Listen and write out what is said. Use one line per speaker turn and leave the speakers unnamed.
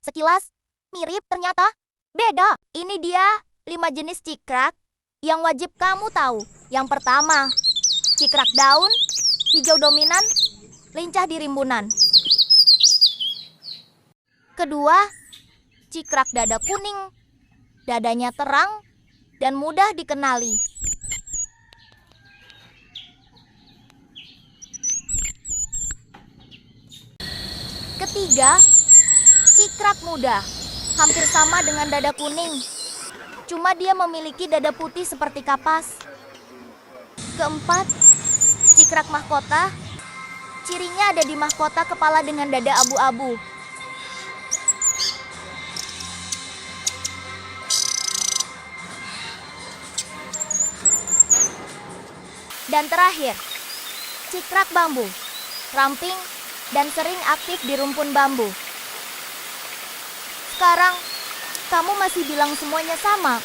Sekilas mirip, ternyata beda. Ini dia 5 jenis cikrak yang wajib kamu tahu. Yang pertama, cikrak daun, hijau dominan, lincah di rimbunan. Kedua, cikrak dada kuning, dadanya terang dan mudah dikenali. Ketiga, cikrak muda, hampir sama dengan dada kuning, cuma dia memiliki dada putih seperti kapas. Keempat, cikrak mahkota, cirinya ada di mahkota kepala dengan dada abu-abu. Dan terakhir, cikrak bambu, ramping dan sering aktif di rumpun bambu. Sekarang, kamu masih bilang semuanya sama.